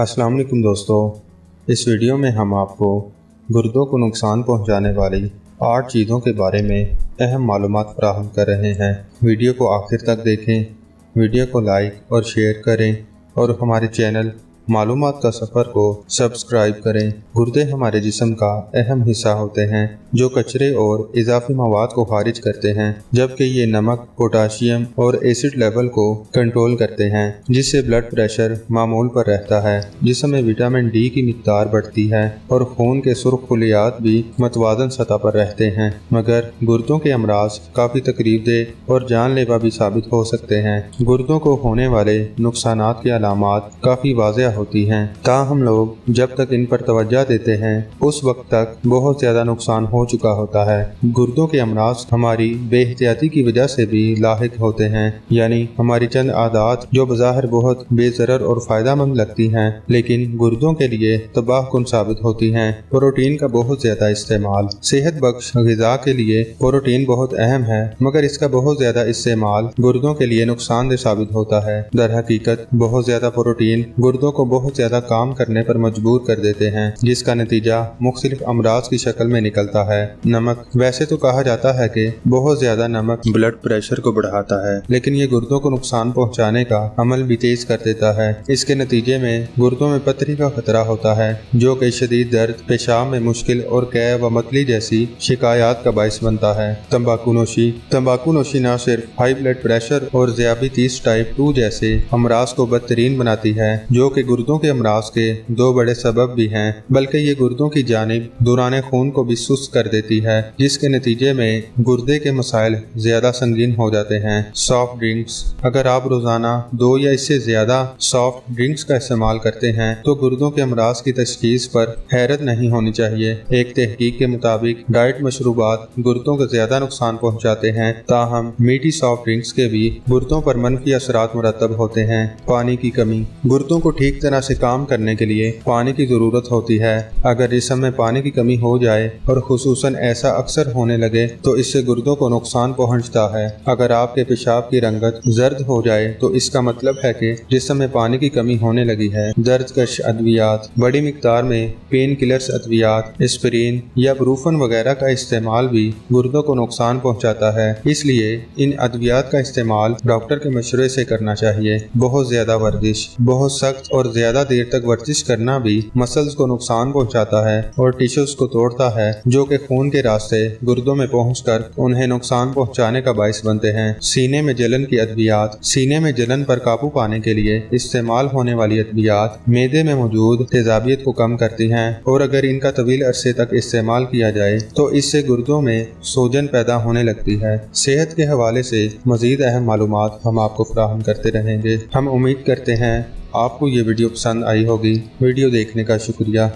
अस्सलाम वालेकुम दोस्तों, इस वीडियो में हम आपको गुर्दों को नुकसान पहुंचाने वाली 8 चीज़ों के बारे में अहम मालूमात फराहम कर रहे हैं। वीडियो को आखिर तक देखें, वीडियो को लाइक और शेयर करें और हमारे चैनल मालूमात का सफ़र को सब्सक्राइब करें। गुर्दे हमारे जिस्म का अहम हिस्सा होते हैं जो कचरे और इजाफी मवाद को खारिज करते हैं, जबकि ये नमक, पोटाशियम और एसिड लेवल को कंट्रोल करते हैं, जिससे ब्लड प्रेशर मामूल पर रहता है। जिस्म में विटामिन डी की मिक़दार बढ़ती है और खून के सुर्ख खुलियात भी मतवाजन सतह पर रहते हैं। मगर गुर्दों के अमराज काफ़ी तकलीफदेह और जानलेवा भी साबित हो सकते हैं। गुर्दों को होने वाले नुकसानात की अलामात काफ़ी वाज़ेह होती हैं, ताहम लोग जब तक इन पर तवज्जो देते हैं उस वक्त तक बहुत ज़्यादा नुकसान हो चुका होता है। गुर्दों के अमराज हमारी बेहतियाती की वजह से भी लाहिक होते हैं, यानी हमारी चंद आदत जो बज़ाहिर बहुत बेज़रर और फ़ायदेमंद लगती हैं लेकिन गुर्दों के लिए तबाहकुन साबित होती हैं। प्रोटीन का बहुत ज़्यादा इस्तेमाल। सेहत बख्श ग़िज़ा के लिए प्रोटीन बहुत अहम है, मगर इसका बहुत ज़्यादा इस्तेमाल गुर्दों के लिए नुकसानदेह साबित होता है। दर हकीकत बहुत ज़्यादा प्रोटीन गुर्दों को बहुत ज़्यादा काम करने पर मजबूर कर देते हैं, जिसका नतीजा मुख्तलिफ अमराज की शक्ल में निकलता है। नमक। वैसे तो कहा जाता है कि बहुत ज़्यादा नमक ब्लड प्रेशर को बढ़ाता है, लेकिन ये गुर्दों को नुकसान पहुंचाने का अमल भी तेज कर देता है। इसके नतीजे में गुर्दों में पथरी का खतरा होता है, जो कि शदीद दर्द, पेशाब में मुश्किल और कै व मतली जैसी शिकायत का बाइस बनता है। तंबाकू नोशी। तंबाकू नोशी न सिर्फ हाई ब्लड प्रेशर और ज़ियाबतीस टाइप 2 जैसे अमराज को बदतरीन बनाती है, जो कि गुर्दों के अमराज के 2 बड़े सबब भी हैं, बल्कि ये गुर्दों की जानिब दौरान खून को भी सुस्त कर देती है, जिसके नतीजे में गुर्दे के मसाइल ज्यादा संगीन हो जाते हैं। Soft drinks. अगर आप रोजाना 2 या इससे ज्यादा सॉफ्ट ड्रिंक्स का इस्तेमाल करते हैं तो गुर्दों के अमराज की तशखीस पर हैरत नहीं होनी चाहिए। एक तहकीक के मुताबिक डाइट मशरूबात गुर्दों को ज्यादा नुकसान पहुँचाते हैं, ताहम मीठी सॉफ्ट ड्रिंक्स के भी गुर्दों पर मनफी असरात मुरतब होते हैं। पानी की कमी। गुर्दों को ठीक तरह से काम करने के लिए पानी की जरूरत होती है। अगर जिस्म में पानी की कमी हो जाए और खुसूसन ऐसा अक्सर होने लगे तो इससे गुर्दों को नुकसान पहुंचता है। अगर आपके पेशाब की रंगत जर्द हो जाए तो इसका मतलब है कि जिस्म में पानी की कमी होने लगी है। दर्दकश अद्वियात। बड़ी मिकदार में पेन किलर्स अद्वियात, एस्पिरिन या ब्रूफन वगैरह का इस्तेमाल भी गुर्दों को नुकसान पहुँचाता है, इसलिए इन अद्वियात का इस्तेमाल डॉक्टर के मशवरे से करना चाहिए। बहुत ज्यादा वर्जिश। बहुत सख्त और ज्यादा देर तक वर्जिश करना भी मसल्स को नुकसान पहुंचाता है और टिश्यूज को तोड़ता है, जो कि खून के रास्ते गुर्दों में पहुंचकर उन्हें नुकसान पहुंचाने का बाइस बनते हैं। सीने में जलन की अद्वियात। सीने में जलन पर काबू पाने के लिए इस्तेमाल होने वाली अद्वियात मेदे में मौजूद तेजाबियत को कम करती हैं, और अगर इनका तवील अरसे तक इस्तेमाल किया जाए तो इससे गुर्दों में सूजन पैदा होने लगती है। सेहत के हवाले से मजीद अहम मालूमात हम आपको फराहम करते रहेंगे। हम उम्मीद करते हैं आपको ये वीडियो पसंद आई होगी। वीडियो देखने का शुक्रिया।